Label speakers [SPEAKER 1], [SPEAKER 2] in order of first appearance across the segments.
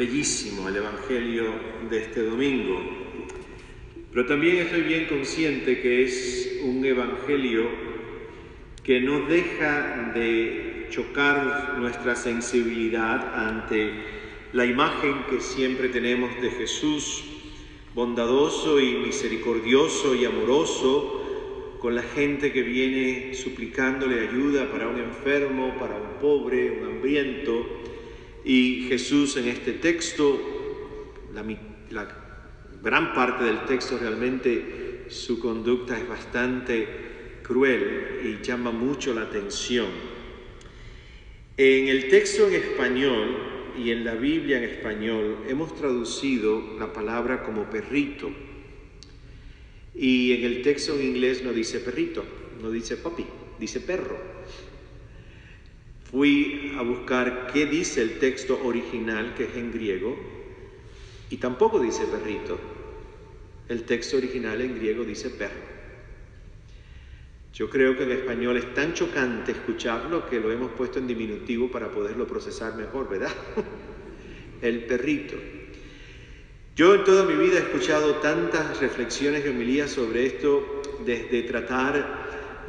[SPEAKER 1] bellísimo el Evangelio de este domingo, pero también estoy bien consciente que es un Evangelio que no deja de chocar nuestra sensibilidad ante la imagen que siempre tenemos de Jesús, bondadoso y misericordioso y amoroso, con la gente que viene suplicándole ayuda para un enfermo, para un pobre, un hambriento. Y Jesús en este texto, la gran parte del texto realmente, su conducta es bastante cruel y llama mucho la atención. En el texto en español y en la Biblia en español hemos traducido la palabra como perrito. Y en el texto en inglés no dice perrito, no dice puppy, dice perro. Fui a buscar qué dice el texto original, que es en griego, y tampoco dice perrito. El texto original en griego dice perro. Yo creo que en español es tan chocante escucharlo que lo hemos puesto en diminutivo para poderlo procesar mejor, ¿verdad? El perrito. Yo en toda mi vida he escuchado tantas reflexiones y homilías sobre esto, desde tratar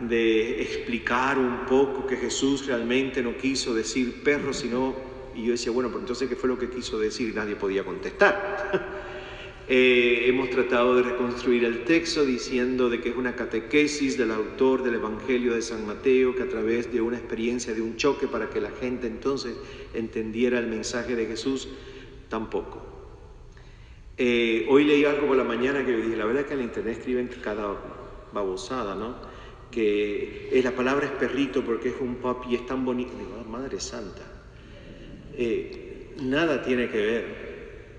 [SPEAKER 1] de explicar un poco que Jesús realmente no quiso decir perro, sino... Y yo decía, bueno, pero entonces, ¿qué fue lo que quiso decir? Nadie podía contestar. Hemos tratado de reconstruir el texto diciendo de que es una catequesis del autor del Evangelio de San Mateo, que a través de una experiencia, de un choque, para que la gente entonces entendiera el mensaje de Jesús, tampoco. Hoy leí algo por la mañana que dije, la verdad es que en el internet escriben cada babosada, ¿no? Que la palabra es perrito porque es un puppy y es tan bonito. Digo, Madre Santa, nada tiene que ver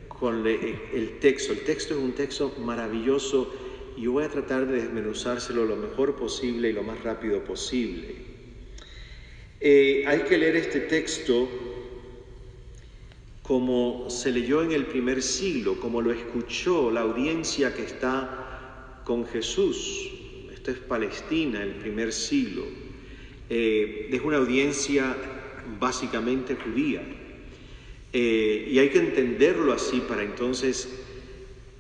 [SPEAKER 1] con el texto. El texto es un texto maravilloso y yo voy a tratar de desmenuzárselo lo mejor posible y lo más rápido posible. Hay que leer este texto como se leyó en el primer siglo, como lo escuchó la audiencia que está con Jesús. Esto es Palestina, el primer siglo. Es una audiencia básicamente judía. Y hay que entenderlo así para entonces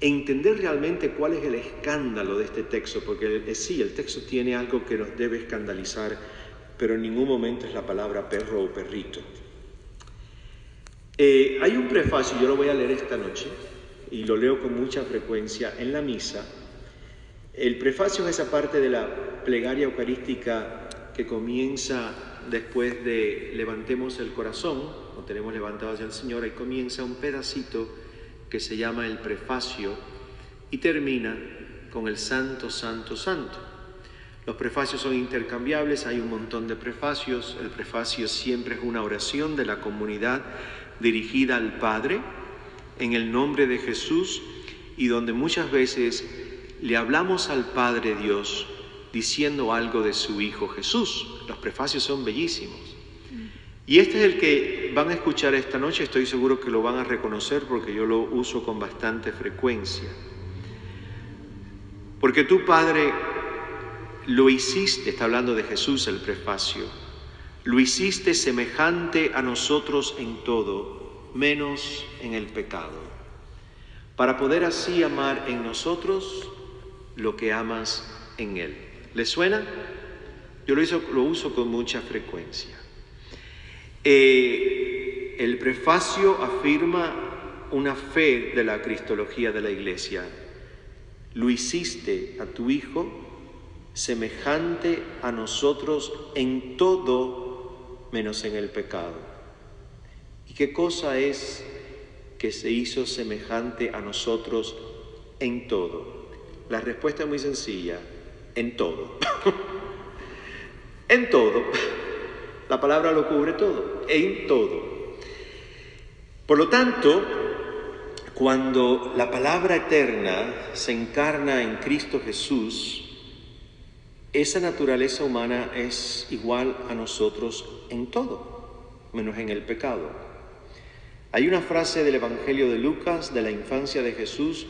[SPEAKER 1] entender realmente cuál es el escándalo de este texto, porque sí, el texto tiene algo que nos debe escandalizar, pero en ningún momento es la palabra perro o perrito. Hay un prefacio, yo lo voy a leer esta noche, y lo leo con mucha frecuencia en la misa. El prefacio es esa parte de la plegaria eucarística que comienza después de levantemos el corazón, lo tenemos levantado hacia el Señor, ahí comienza un pedacito que se llama el prefacio y termina con el Santo, Santo, Santo. Los prefacios son intercambiables, hay un montón de prefacios. El prefacio siempre es una oración de la comunidad dirigida al Padre en el nombre de Jesús y donde muchas veces le hablamos al Padre Dios diciendo algo de su Hijo Jesús. Los prefacios son bellísimos. Y este es el que van a escuchar esta noche, estoy seguro que lo van a reconocer porque yo lo uso con bastante frecuencia. Porque tú, Padre, lo hiciste, está hablando de Jesús el prefacio, lo hiciste semejante a nosotros en todo, menos en el pecado, para poder así amar en nosotros lo que amas en Él. ¿Les suena? Yo lo uso con mucha frecuencia. El prefacio afirma una fe de la cristología de la Iglesia. Lo hiciste a tu Hijo semejante a nosotros en todo, menos en el pecado. ¿Y qué cosa es que se hizo semejante a nosotros en todo? La respuesta es muy sencilla: en todo. En todo. La palabra lo cubre todo, en todo. Por lo tanto, cuando la palabra eterna se encarna en Cristo Jesús, esa naturaleza humana es igual a nosotros en todo, menos en el pecado. Hay una frase del Evangelio de Lucas, de la infancia de Jesús,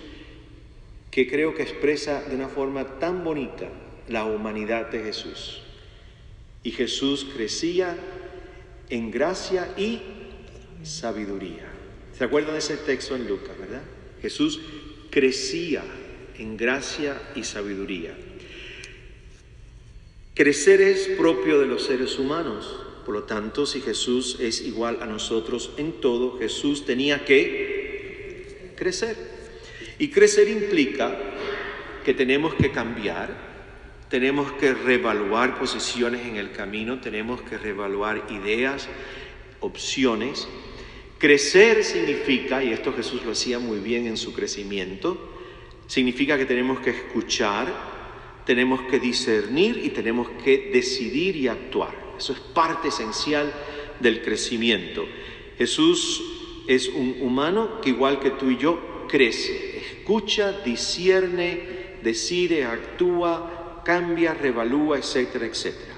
[SPEAKER 1] que creo que expresa de una forma tan bonita la humanidad de Jesús. Y Jesús crecía en gracia y sabiduría. ¿Se acuerdan de ese texto en Lucas, verdad? Jesús crecía en gracia y sabiduría. Crecer es propio de los seres humanos. Por lo tanto, si Jesús es igual a nosotros en todo, Jesús tenía que crecer. Y crecer implica que tenemos que cambiar, tenemos que reevaluar posiciones en el camino, tenemos que reevaluar ideas, opciones. Crecer significa, y esto Jesús lo hacía muy bien en su crecimiento, significa que tenemos que escuchar, tenemos que discernir y tenemos que decidir y actuar. Eso es parte esencial del crecimiento. Jesús es un humano que, igual que tú y yo, crece, escucha, discierne, decide, actúa, cambia, reevalúa, etcétera, etcétera.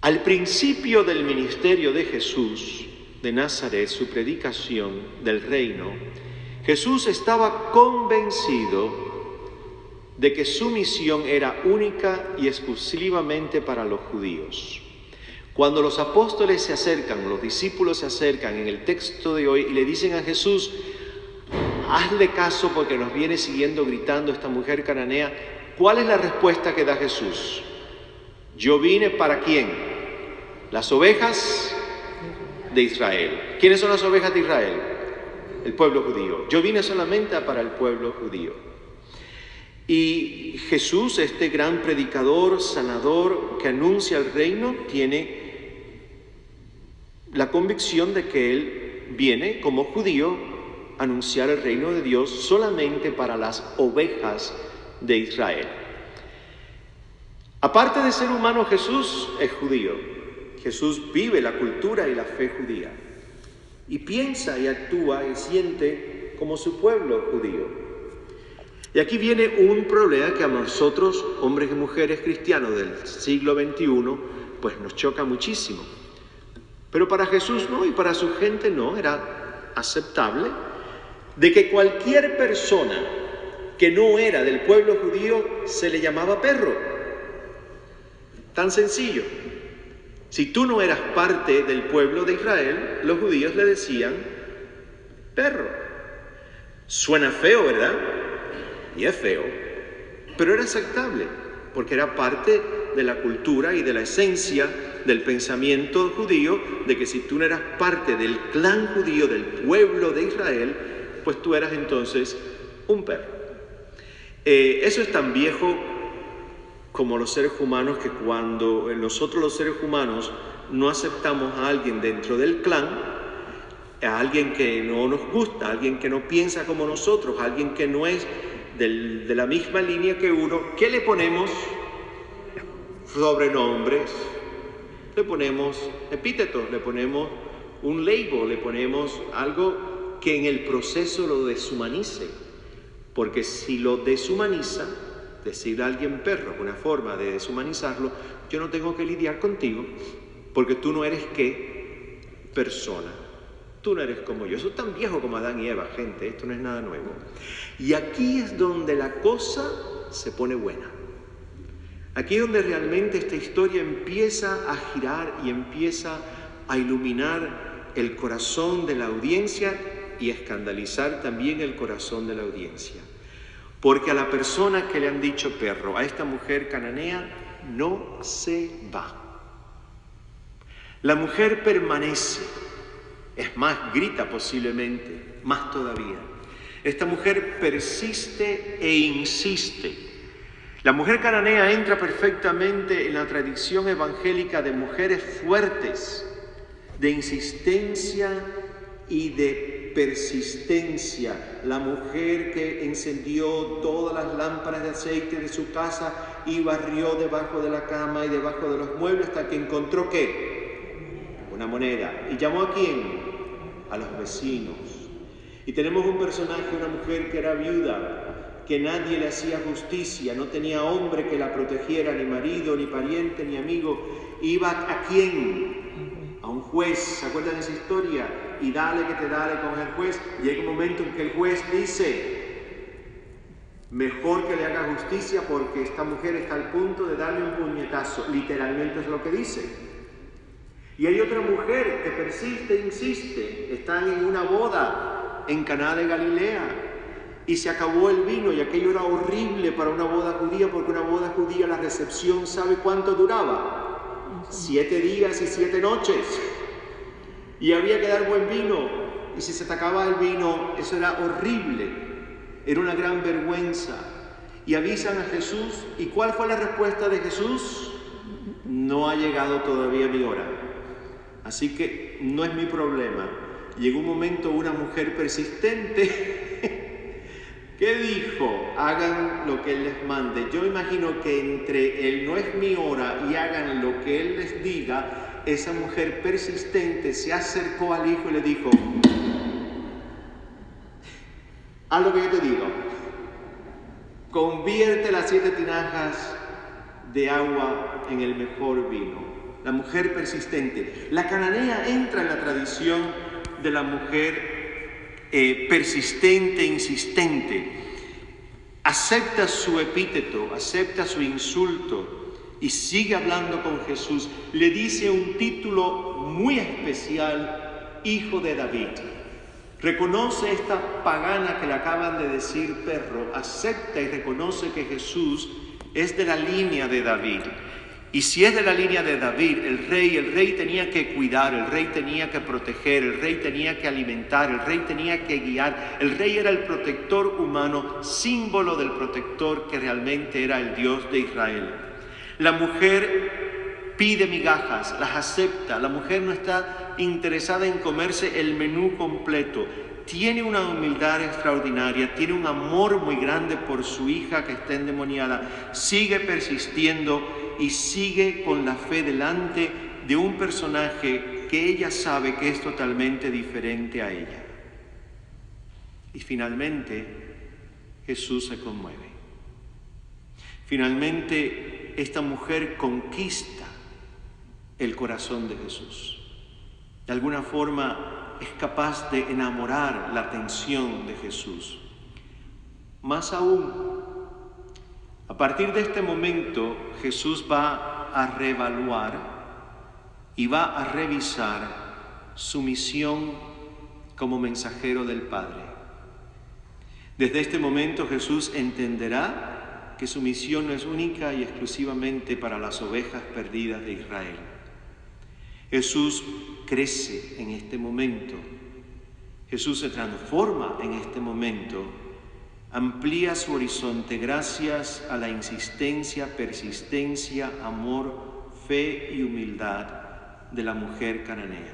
[SPEAKER 1] Al principio del ministerio de Jesús de Nazaret, su predicación del reino, Jesús estaba convencido de que su misión era única y exclusivamente para los judíos. Cuando los apóstoles se acercan, los discípulos se acercan en el texto de hoy y le dicen a Jesús: hazle caso porque nos viene siguiendo gritando esta mujer cananea, ¿cuál es la respuesta que da Jesús? Yo vine ¿para quién? Las ovejas de Israel. ¿Quiénes son las ovejas de Israel? El pueblo judío. Yo vine solamente para el pueblo judío. Y Jesús, este gran predicador, sanador, que anuncia el reino, tiene la convicción de que Él viene como judío a anunciar el reino de Dios solamente para las ovejas de Israel. Aparte de ser humano, Jesús es judío. Jesús vive la cultura y la fe judía. Y piensa y actúa y siente como su pueblo judío. Y aquí viene un problema que a nosotros, hombres y mujeres cristianos del siglo XXI, pues nos choca muchísimo. Pero para Jesús no, y para su gente no, era aceptable de que cualquier persona que no era del pueblo judío se le llamaba perro. Tan sencillo. Si tú no eras parte del pueblo de Israel, los judíos le decían perro. Suena feo, ¿verdad? Y es feo, pero era aceptable, porque era parte de la cultura y de la esencia del pensamiento judío, de que si tú no eras parte del clan judío, del pueblo de Israel, pues tú eras entonces un perro. Eso es tan viejo como los seres humanos, que cuando nosotros los seres humanos no aceptamos a alguien dentro del clan, a alguien que no nos gusta, a alguien que no piensa como nosotros, a alguien que no es de la misma línea que uno, ¿qué le ponemos? Sobrenombres, le ponemos epítetos, le ponemos un label, le ponemos algo que en el proceso lo deshumanice. Porque si lo deshumaniza, decirle a alguien perro es una forma de deshumanizarlo. Yo no tengo que lidiar contigo porque tú no eres ¿qué? Persona. Tú no eres como yo. Eso es tan viejo como Adán y Eva, gente. Esto no es nada nuevo. Y aquí es donde la cosa se pone buena. Aquí es donde realmente esta historia empieza a girar y empieza a iluminar el corazón de la audiencia y escandalizar también el corazón de la audiencia. Porque a la persona que le han dicho perro, a esta mujer cananea, no se va. La mujer permanece. Es más, grita posiblemente, más todavía. Esta mujer persiste e insiste. La mujer cananea entra perfectamente en la tradición evangélica de mujeres fuertes, de insistencia y de persistencia. La mujer que encendió todas las lámparas de aceite de su casa y barrió debajo de la cama y debajo de los muebles hasta que encontró ¿qué? Una moneda. ¿Y llamó a quién? A los vecinos. Y tenemos un personaje, una mujer que era viuda, que nadie le hacía justicia, no tenía hombre que la protegiera, ni marido, ni pariente, ni amigo. Iba ¿a quién? A un juez. ¿Se acuerdan de esa historia? Y dale que te dale con el juez. Llega un momento en que el juez dice: mejor que le haga justicia porque esta mujer está al punto de darle un puñetazo. Literalmente es lo que dice. Y hay otra mujer que persiste e insiste. Están en una boda en Caná de Galilea y se acabó el vino, y aquello era horrible para una boda judía, porque una boda judía, la recepción, ¿sabe cuánto duraba? 7 días y 7 noches. Y había que dar buen vino, y si se te acababa el vino, eso era horrible, era una gran vergüenza. Y avisan a Jesús, ¿y cuál fue la respuesta de Jesús? No ha llegado todavía mi hora, así que no es mi problema. Llegó un momento, una mujer persistente, ¿qué dijo? Hagan lo que Él les mande. Yo imagino que entre el no es mi hora y hagan lo que Él les diga, esa mujer persistente se acercó al hijo y le dijo, haz lo que yo te digo, convierte las 7 tinajas de agua en el mejor vino. La mujer persistente. La cananea entra en la tradición de la mujer persistente, insistente. Acepta su epíteto, acepta su insulto y sigue hablando con Jesús. Le dice un título muy especial, Hijo de David. Reconoce esta pagana que le acaban de decir perro, acepta y reconoce que Jesús es de la línea de David. Y si es de la línea de David, el rey tenía que cuidar, el rey tenía que proteger, el rey tenía que alimentar, el rey tenía que guiar. El rey era el protector humano, símbolo del protector que realmente era el Dios de Israel. La mujer pide migajas, las acepta. La mujer no está interesada en comerse el menú completo. Tiene una humildad extraordinaria, tiene un amor muy grande por su hija que está endemoniada. Sigue persistiendo y sigue con la fe delante de un personaje que ella sabe que es totalmente diferente a ella. Y finalmente Jesús se conmueve. Finalmente esta mujer conquista el corazón de Jesús. De alguna forma es capaz de enamorar la atención de Jesús. Más aún, a partir de este momento, Jesús va a reevaluar y va a revisar su misión como mensajero del Padre. Desde este momento Jesús entenderá que su misión no es única y exclusivamente para las ovejas perdidas de Israel. Jesús crece en este momento. Jesús se transforma en este momento. Amplía su horizonte gracias a la insistencia, persistencia, amor, fe y humildad de la mujer cananea.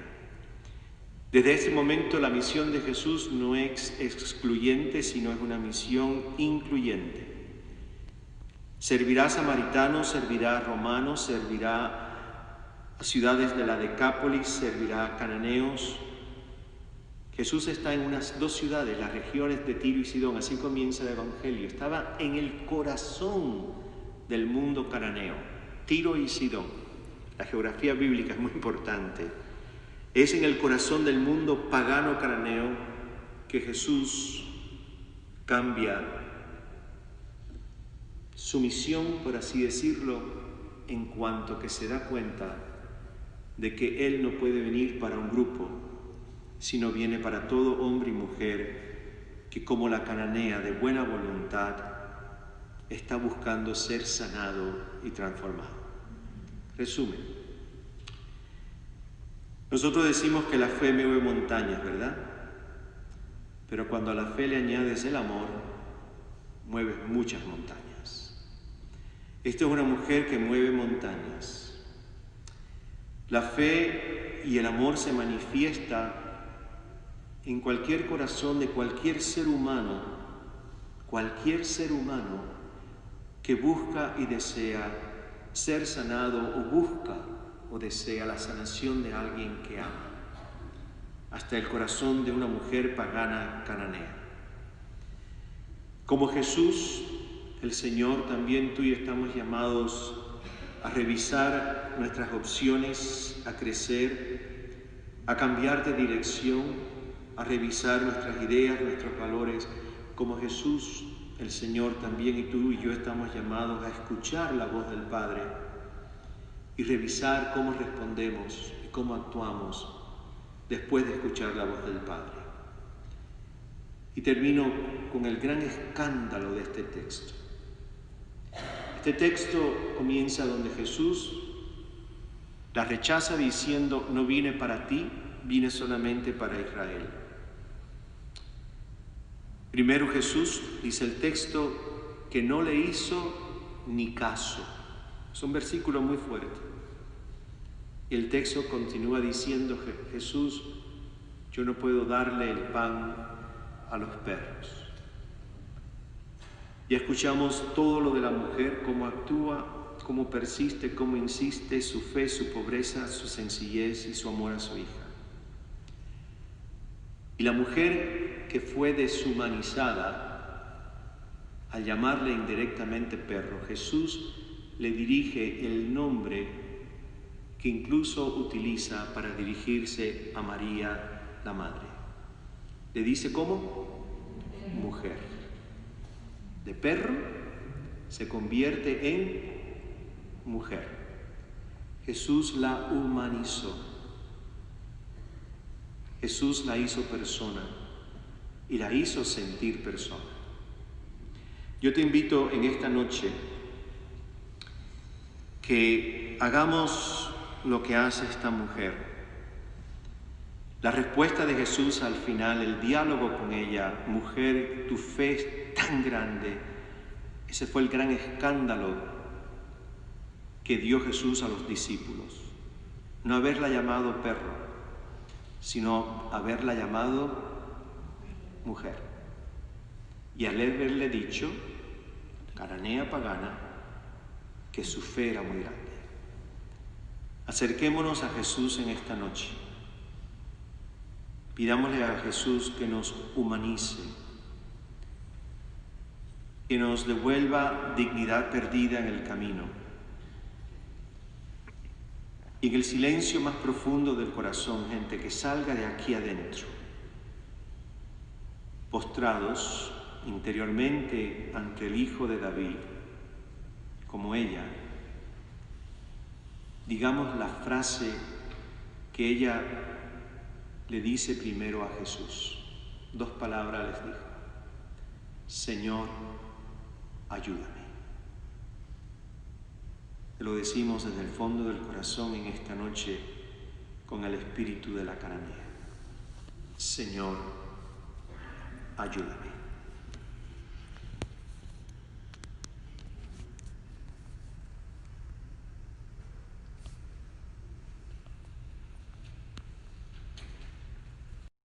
[SPEAKER 1] Desde ese momento la misión de Jesús no es excluyente, sino es una misión incluyente. Servirá a samaritanos, servirá a romanos, servirá a ciudades de la Decápolis, servirá a cananeos. Jesús está en unas 2 ciudades, las regiones de Tiro y Sidón, así comienza el Evangelio. Estaba en el corazón del mundo cananeo, Tiro y Sidón. La geografía bíblica es muy importante. Es en el corazón del mundo pagano cananeo que Jesús cambia su misión, por así decirlo, en cuanto que se da cuenta de que Él no puede venir para un grupo, sino viene para todo hombre y mujer que, como la cananea de buena voluntad, está buscando ser sanado y transformado. Resumen. Nosotros decimos que la fe mueve montañas, ¿verdad? Pero cuando a la fe le añades el amor, mueves muchas montañas. Esta es una mujer que mueve montañas. La fe y el amor se manifiesta en cualquier corazón de cualquier ser humano que busca y desea ser sanado o busca o desea la sanación de alguien que ama, hasta el corazón de una mujer pagana cananea. Como Jesús, el Señor, también tú y yo estamos llamados a revisar nuestras opciones, a crecer, a cambiar de dirección, a revisar nuestras ideas, nuestros valores. Como Jesús, el Señor, también y tú y yo estamos llamados a escuchar la voz del Padre y revisar cómo respondemos y cómo actuamos después de escuchar la voz del Padre. Y termino con el gran escándalo de este texto. Este texto comienza donde Jesús la rechaza diciendo: no vine para ti, vine solamente para Israel. Primero Jesús, dice el texto, que no le hizo ni caso. Es un versículo muy fuerte. Y el texto continúa diciendo: Jesús, yo no puedo darle el pan a los perros. Y escuchamos todo lo de la mujer, cómo actúa, cómo persiste, cómo insiste, su fe, su pobreza, su sencillez y su amor a su hija. Y la mujer que fue deshumanizada, al llamarle indirectamente perro, Jesús le dirige el nombre que incluso utiliza para dirigirse a María, la madre. Le dice ¿cómo? Mujer. De perro se convierte en mujer. Jesús la humanizó. Jesús la hizo persona y la hizo sentir persona. Yo te invito en esta noche que hagamos lo que hace esta mujer. La respuesta de Jesús al final, el diálogo con ella: mujer, tu fe es tan grande. Ese fue el gran escándalo que dio Jesús a los discípulos. No haberla llamado perro, sino haberla llamado mujer. Y al haberle dicho, cananea pagana, que su fe era muy grande. Acerquémonos a Jesús en esta noche. Pidámosle a Jesús que nos humanice, que nos devuelva dignidad perdida en el camino. Y en el silencio más profundo del corazón, gente, que salga de aquí adentro, postrados interiormente ante el Hijo de David, como ella, digamos la frase que ella le dice primero a Jesús. 2 palabras les dijo: Señor, ayúdame. Te lo decimos desde el fondo del corazón en esta noche con el espíritu de la cananea. Señor, ayúdame.